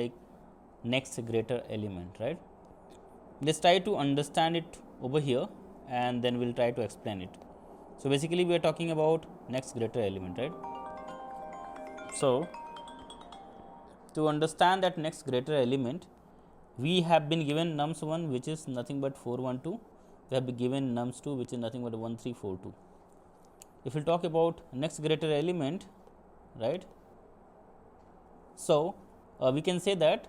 like next greater element, right? Let's try to understand it over here and then we'll try to explain it. So basically we are talking about next greater element, right? So to understand that next greater element, we have been given nums 1 which is nothing but 412, we have been given nums 2 which is nothing but 1342. If we talk about next greater element, right, so we can say that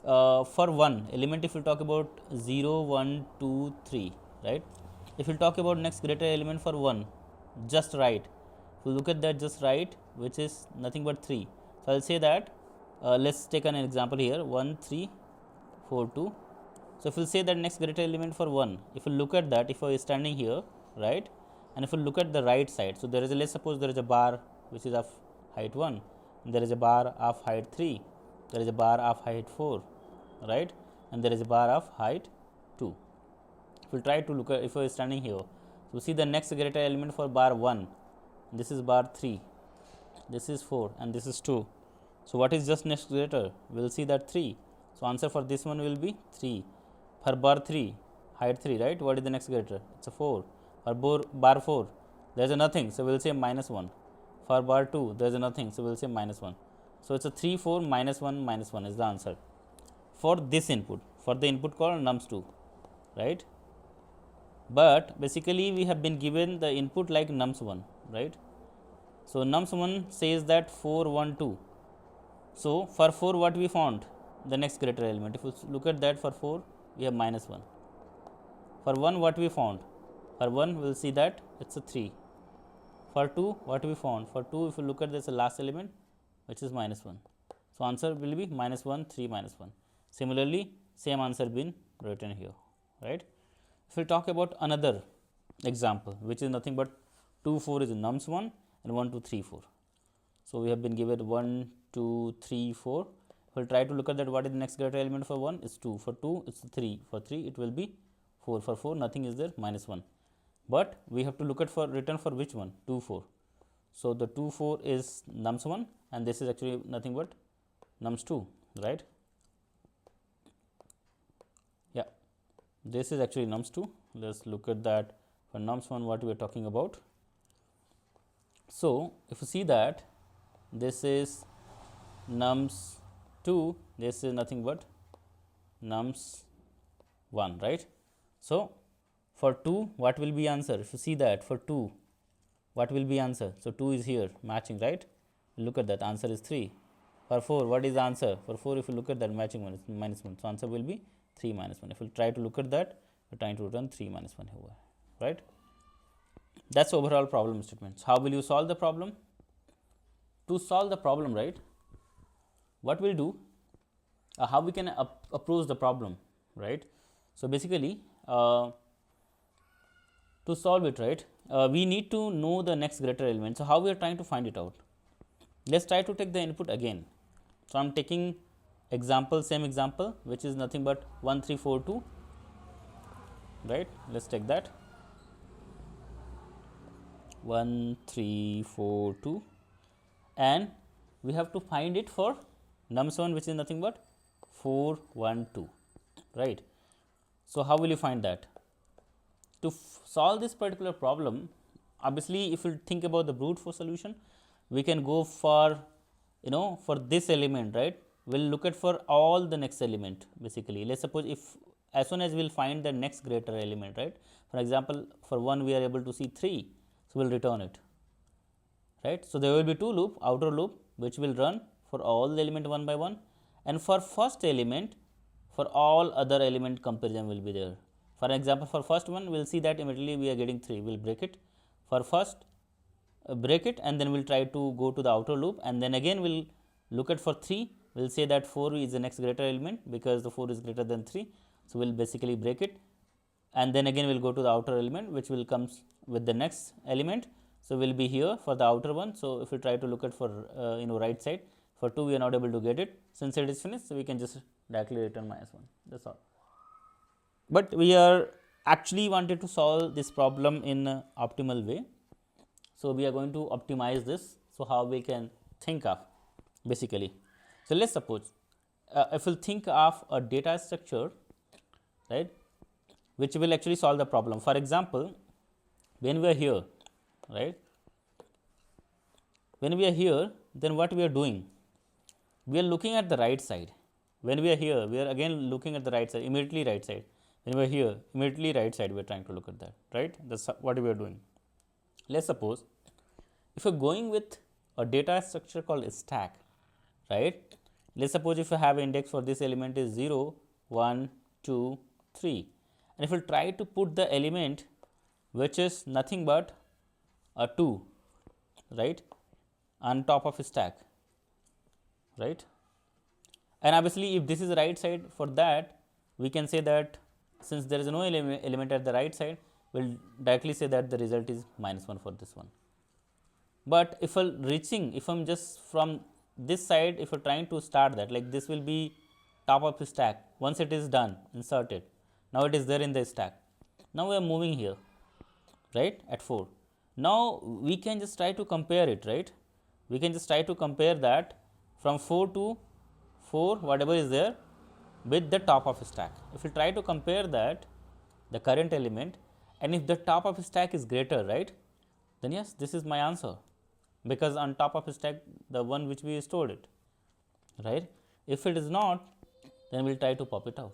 for one element, if we talk about 0 1 2 3, right, if we talk about next greater element for 1, just right, if you look at that, just right, which is nothing but 3. So I'll say that let's take an example here, 1 3 4 2. So if we say that next greater element for 1, if you look at that, if I is standing here, right, and if you look at the right side, so there is a, let's suppose there is a bar which is of height 1, and there is a bar of height 3, there is a bar of height 4, right, and there is a bar of height 2. If we try to look at, if I is standing here, so see the next greater element for bar 1, this is bar 3, this is 4, and this is 2. So what is just next greater? We will see that 3. So answer for this one will be 3. For bar 3, height 3, right? What is the next greater? It's a 4. For bar 4, there is a nothing, so we will say minus 1. For bar 2, there is a nothing, so we will say minus 1. So it's a 3 4 minus 1 is the answer for this input, for the input called nums2, right? But basically we have been given the input like nums1, right? So nums1 says that 4 1 2. So for 4 what we found? The next greater element. If you look at that, for 4 we have minus 1. For 1 what we found? For 1 we will see that it's a 3. For 2 what we found? For 2 if you look at this, the last element which is minus 1. So answer will be minus 1 3 minus 1. Similarly same answer been written here, right? If we talk about another example which is nothing but 2 4 is nums1 and 1 2 3 4. So we have been given 1 2 3 4. We will try to look at that, what is the next greater element for 1 is 2, for 2 it's 3, for 3 it will be 4, for 4 nothing is there, minus 1. But we have to look at for return for which one? 2 4. So the 2 4 is nums 1 and this is actually nothing but nums 2, right? Yeah, this is actually nums 2. Let's look at that for nums 1 what we are talking about. So if you see that this is nums 2, this is nothing but nums 1, right? So for 2 what will be answer? If you see that for 2 what will be answer? So 2 is here matching, right? Look at that, answer is 3. For 4 what is the answer? For 4 if you look at that, matching one is minus 1. So answer will be 3 minus 1. If you try to look at that, we are trying to return 3 minus 1 here, right? That's overall problem statements. How will you solve the problem? To solve the problem, right, what we'll do, how we can approach the problem, right? So basically to solve it, right, we need to know the next greater element. So how we are trying to find it out? Let's try to take the input again. So I'm taking example, same example which is nothing but 1 3 4 2, right? Let's take that 1 3 4 2 and we have to find it for nums 1 which is nothing but 4 1 2, right? So how will you find that? To solve this particular problem, obviously if you think about the brute force solution, we can go for, you know, for this element, right, we'll look at for all the next element. Basically let's suppose if as soon as we'll find the next greater element, right, for example for 1 we are able to see 3, so we'll return it, right? So there will be 2 loop, outer loop which will run for all the element one by one, and for first element for all other element comparison will be there. For example for first one we'll see that immediately we are getting 3, we'll break it. For first break it and then we'll try to go to the outer loop, and then again we'll look at for 3, we'll say that 4 is the next greater element because the 4 is greater than 3, so we'll basically break it, and then again we'll go to the outer element which will comes with the next element. So we'll be here for the outer one. So if we try to look at for right side, for 2 we are not able to get it, since it is finished, so we can just directly return minus 1, that's all. But we are actually wanted to solve this problem in a optimal way, so we are going to optimize this. So how we can think of basically, so let's suppose if you think of a data structure, right, which will actually solve the problem. For example, when we are here, right, when we are here, then what we are doing? We are looking at the right side. When we are here, we are again looking at the right side, immediately right side. When we are here, immediately right side, we are trying to look at that, right? That's what we are doing. Let's suppose if you're going with a data structure called a stack, right? Let's suppose if you have an index for this element is 0, 1, 2, 3. And if you try to put the element which is nothing but a 2, right, on top of a stack, right? And obviously, if this is the right side, for that we can say that since there is no element at the right side, we'll directly say that the result is -1 for this one. But if I'm reaching, if I'm just from this side, if you're trying to start that, like this will be top of the stack. Once it is done, inserted, now it is there in the stack. Now we are moving here, right, at 4. Now we can just try to compare it, right? We can just try to compare that from 4 to 4, whatever is there, with the top of a stack. If you try to compare that, the current element, and if the top of a stack is greater, right, then yes, this is my answer, because on top of a stack, the one which we stored it, right? If it is not, then we'll try to pop it out.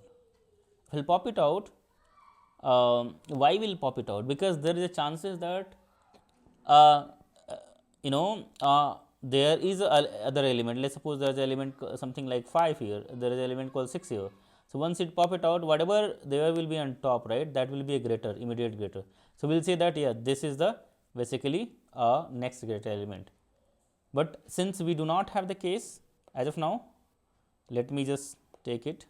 If we'll pop it out, why will pop it out? Because there is a chances that there is a other element. Let's suppose there is an element something like 5 here, there is an element called 6 here. So once it pop it out, whatever there will be on top, right, that will be a greater, immediate greater. So we'll say that yeah, this is the basically a next greater element. But since we do not have the case as of now, let me just take it.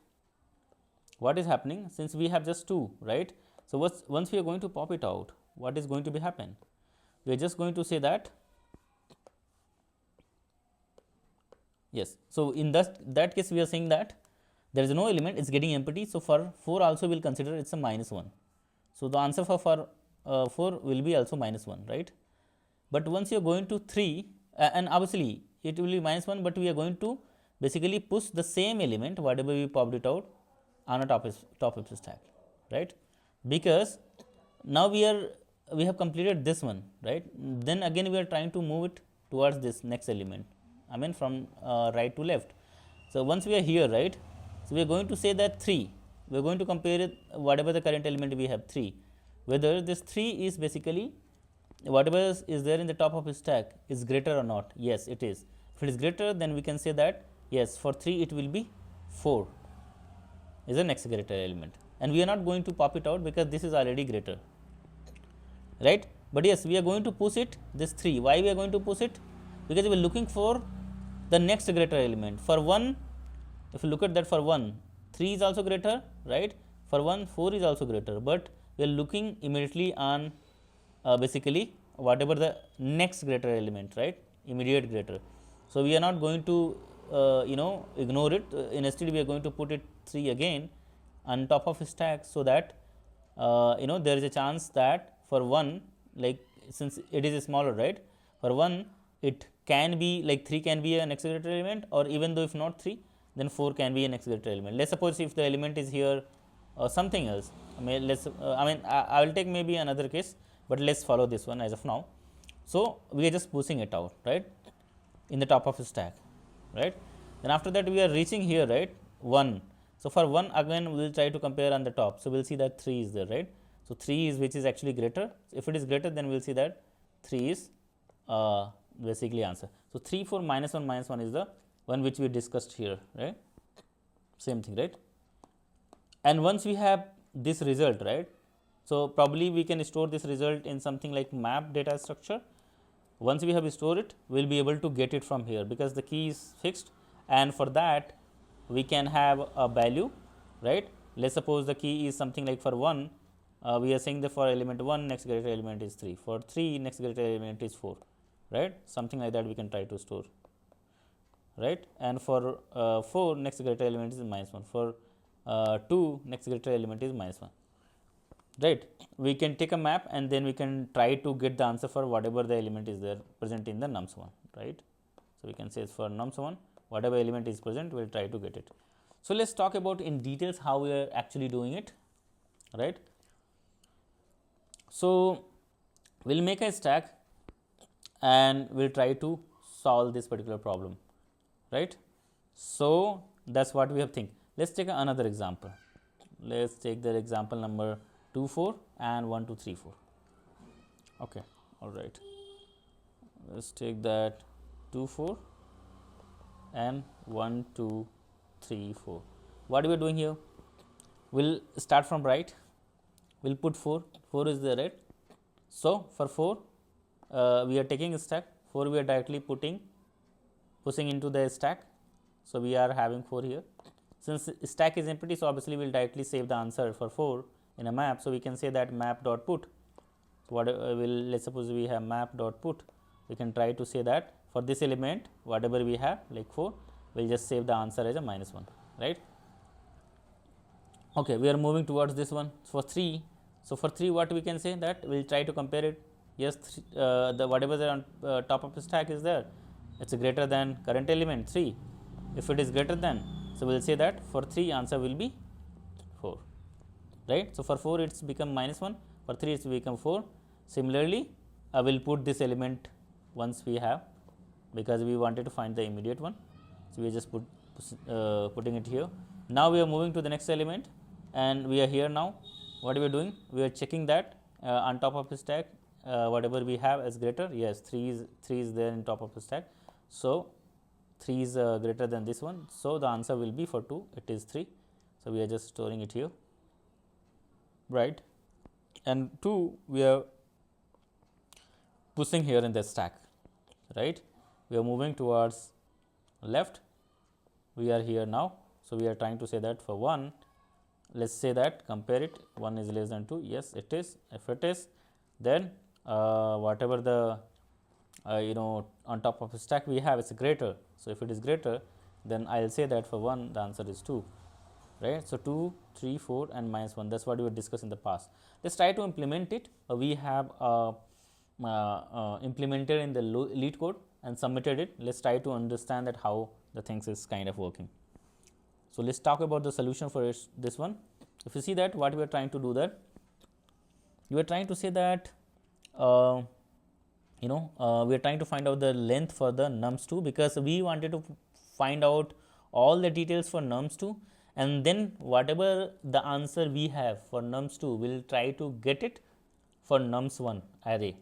What is happening? Since we have just 2, right? So once we are going to pop it out, what is going to be happen? We are just going to say that yes. So in that case, we are saying that there is no element, it's getting empty. So for 4 also we'll consider it's a -1. So the answer for 4 will be also -1, right? But once you are going to 3, and obviously it will be -1, but we are going to basically push the same element, whatever we popped it out, on a top of the stack, right? Because now we have completed this one, right? Then again we are trying to move it towards this next element, I mean from right to left. So once we are here, right, so we are going to say that 3, we are going to compare it, whatever the current element we have 3, whether this 3 is basically whatever is there in the top of the stack is greater or not. Yes, it is. If it is greater, then we can say that yes, for 3 it will be 4 is the next greater element, and we are not going to pop it out because this is already greater, right? But yes, we are going to push it, this 3. Why we are going to push it? Because we are looking for the next greater element. For 1, if you look at that, for 1, 3 is also greater, right? For 1, 4 is also greater, but we are looking immediately on basically whatever the next greater element, right? Immediate greater. So we are not going to ignore it. Instead, we are going to put it 3 again on top of a stack, so that there is a chance that for 1, like since it is smaller, right? For 1, it can be like 3 can be a next greater element, or even though if not 3, then 4 can be a next greater element. Let's suppose if the element is here or something else. I mean, I will take maybe another case, but let's follow this one as of now. So we are just pushing it out, right, in the top of the stack, right? Then after that we are reaching here, right, 1. So for 1 again we will try to compare on the top. So we'll see that 3 is there, right? So 3 is which is actually greater. If it is greater, then we'll see that 3 is basically answer. So 3, 4, -1 is the one which we discussed here, right? Same thing, right? And once we have this result, right, so probably we can store this result in something like map data structure. Once we have stored it, we'll be able to get it from here because the key is fixed, and for that we can have a value, right? Let's suppose the key is something like for 1, we are saying that for element 1 next greater element is 3, for 3 next greater element is 4, right? Something like that we can try to store, right? And for 4 next greater element is -1, for 2 next greater element is -1, right? We can take a map and then we can try to get the answer for whatever the element is there present in the nums1, right? So we can say for nums1 whatever element is present, we will try to get it. So let's talk about in details how we are actually doing it, right? So we'll make a stack and we'll try to solve this particular problem, right? So that's what we have think. Let's take another example. Let's take the example number 2 4 and 1 2 3 4. Okay, all right. Let's take that 2 4 and 1 2 3 4. What we are doing here? We'll start from right. We'll put 4. 4 is there, right? So for 4, we are taking a stack. 4 we are directly pushing into the stack. So we are having 4 here. Since stack is empty, so obviously we'll directly save the answer for 4 in a map. So we can say that map dot put. So what let's suppose we have map dot put. We can try to say that for this element, whatever we have like 4, we'll just save the answer as a -1, right? Okay, we are moving towards this one for 3. So for 3, what we can say that we'll try to compare it. Yes, the whatever the on top of the stack is there, it's greater than current element 3. If it is greater than, so we'll say that for 3 answer will be 4, right? So for 4 it's become -1, for 3 it's become 4. Similarly, I will put this element once we have, because we wanted to find the immediate one. So we are just putting it here. Now we are moving to the next element and we are here now. What we are doing? We are checking that on top of the stack, whatever we have is greater. Yes, 3 is there in top of the stack. So 3 is greater than this one. So the answer will be for 2, it is 3. So we are just storing it here, right? And 2 we are pushing here in the stack, right? We are moving towards left. We are here now. So we are trying to say that for 1, let's say that compare it, 1 is less than 2. Yes, it is. If it is, then whatever the on top of the stack we have is greater. So if it is greater, then I'll say that for 1 the answer is 2, right? So 2, 3, 4 and -1, that's what we were discussed in the past. Let's try to implement it. We have implemented in the Leetcode and submitted it. Let's try to understand that how the things is kind of working. So let's talk about the solution for this one. If you see that what we are trying to do there, we are trying to say that we are trying to find out the length for the nums2, because we wanted to find out all the details for nums2, and then whatever the answer we have for nums2, we'll try to get it for nums1 array.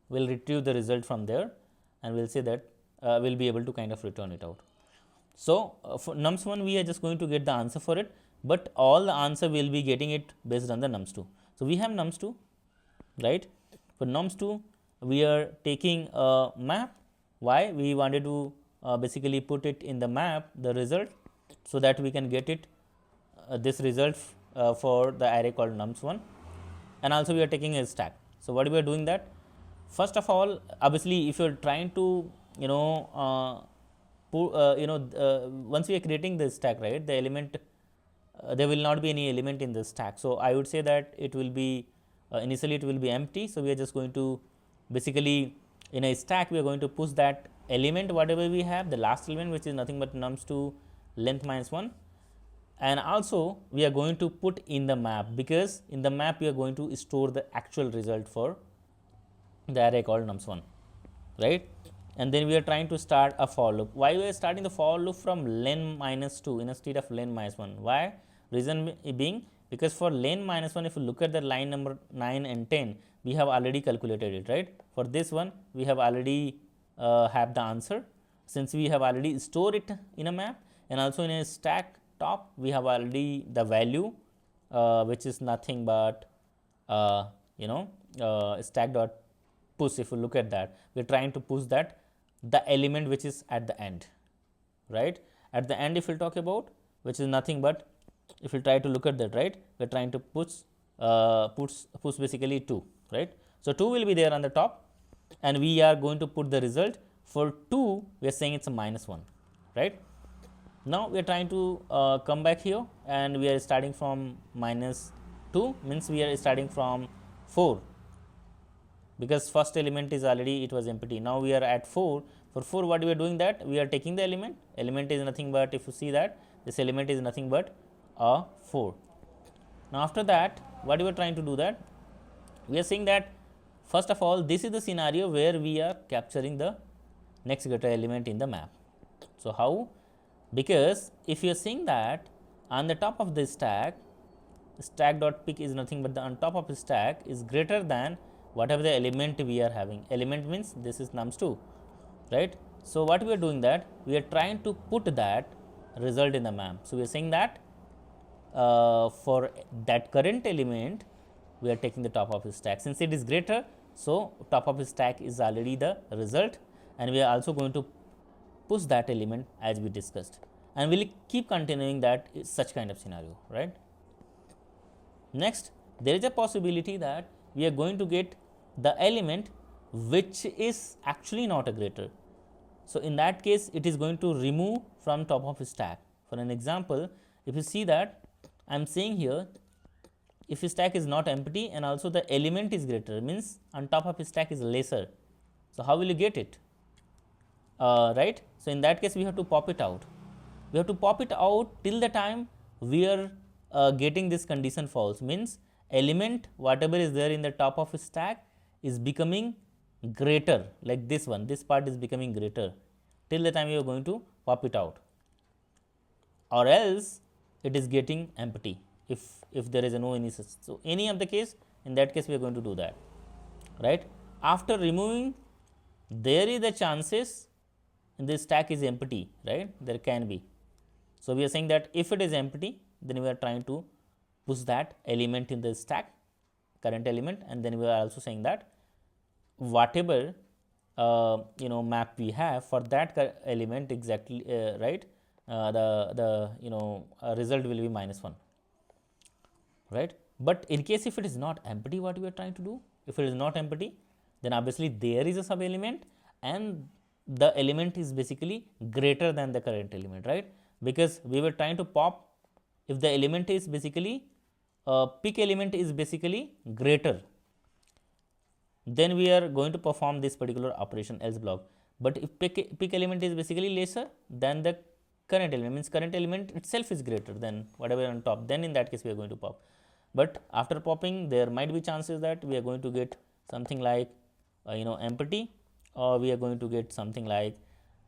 We'll retrieve the result from there and we'll say that we'll be able to kind of return it out. So for nums1 we are just going to get the answer for it, but all the answer will be getting it based on the nums2. So we have nums2, right? For nums2 we are taking a map. Why? We wanted to basically put it in the map, the result, so that we can get it this result for the array called nums1. And also we are taking a stack. So what we are doing that, first of all, obviously if you are trying to once we are creating the stack, right, the element there will not be any element in the stack. So I would say that it will be initially it will be empty. So we are just going to basically in a stack we are going to push that element whatever we have, the last element, which is nothing but nums2 length -1, and also we are going to put in the map, because in the map we are going to store the actual result for the array called nums1, right? And then we are trying to start a for loop. Why we are starting the for loop from len -2 instead of len -1? Why? Reason being, because for len -1, if you look at the line number 9 and 10, we have already calculated it, right? For this one we have already have the answer, since we have already stored it in a map, and also in a stack top we have already the value which is nothing but stack dot push. If you look at that, we are trying to push that the element which is at the end, right? At the end if we talk about, which is nothing but, if you try to look at that, right, we are trying to push basically 2, right? So 2 will be there on the top, and we are going to put the result for 2. We are saying it's a -1, right? Now we are trying to come back here, and we are starting from -2, means we are starting from 4, because first element is already, it was empty. Now we are at 4. For 4, what we are doing that, we are taking the element is nothing but, if you see that, this element is nothing but a 4. Now, after that what we are trying to do that, we are saying that first of all this is the scenario where we are capturing the next greater element in the map. So, how? Because if you are saying that on the top of the stack dot pick is nothing but the on top of the stack is greater than whatever the element we are having. Element means this is nums2, right. So, what we are doing that, we are trying to put that result in the map. So, we are saying that for that current element we are taking the top of the stack, since it is greater. So, top of the stack is already the result, and we are also going to push that element as we discussed, and we will keep continuing that such kind of scenario, right. Next, there is a possibility that we are going to get the element which is actually not a greater. So, in that case it is going to remove from top of stack. For an example, if you see that I am saying here, if stack is not empty and also the element is greater, means on top of stack is lesser. So, how will you get it? Right. So, in that case we have to pop it out. We have to pop it out till the time we are getting this condition false, means element whatever is there in the top of stack is becoming greater, like this one, this part is becoming greater, till the time you are going to pop it out, or else it is getting empty if there is no any such. So, any of the case, in that case we are going to do that, right. After removing, there is the chances in this stack is empty, right, there can be. So, we are saying that if it is empty, then we are trying to push that element in the stack, current element, and then we are also saying that whatever map we have for that element exactly, right, the result will be -1, right. But in case if it is not empty, what we are trying to do? If it is not empty, then obviously there is a sub element and the element is basically greater than the current element, right, because we were trying to pop if the element is basically pick element is basically greater, then we are going to perform this particular operation else block. But if pick element is basically lesser than the current element, means current element itself is greater than whatever on top, then in that case we are going to pop. But after popping, there might be chances that we are going to get something like empty, or we are going to get something like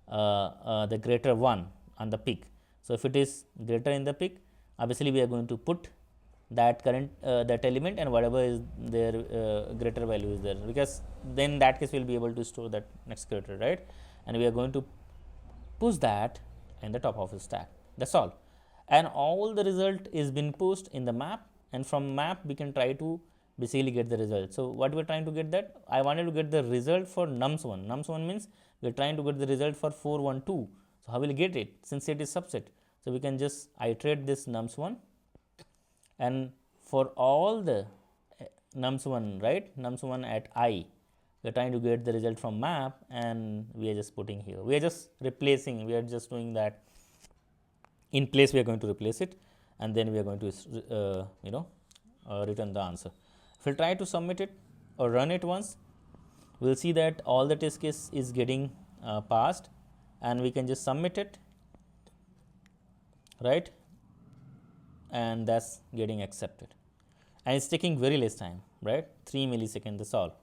the greater one on the pick. So, if it is greater in the pick, obviously we are going to put that current that element and whatever is their greater value is there, because then in that case we will be able to store that next greater, right, and we are going to push that in the top of the stack. That's all, and all the result is been pushed in the map, and from map we can try to basically get the result. So, what we are trying to get that, I wanted to get the result for nums1. Nums1 means we are trying to get the result for 4 1 2. So, how will we get it, since it is subset? So, we can just iterate this nums1, and for all the nums1, right, nums1 at I, we are trying to get the result from map, and we are just putting here, we are just replacing, we are just doing that in place, we are going to replace it, and then we are going to return the answer. If we try to submit it or run it once, we will see that all the test case is getting passed, and we can just submit it, right, and that's getting accepted, and it's taking very less time, right, 3 milliseconds, that's all.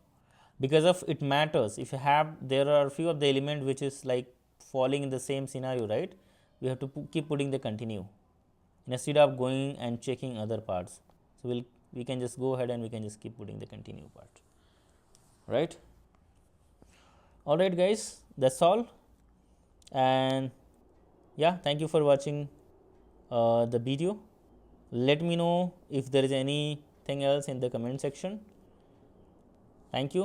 Because of it matters, if you have, there are few of the element which is like falling in the same scenario, right, we have to keep putting the continue instead of going and checking other parts. So, we can just go ahead and we can just keep putting the continue part, right. All right guys, that's all, and yeah, thank you for watching the video. Let me know if there is anything else in the comment section. Thank you.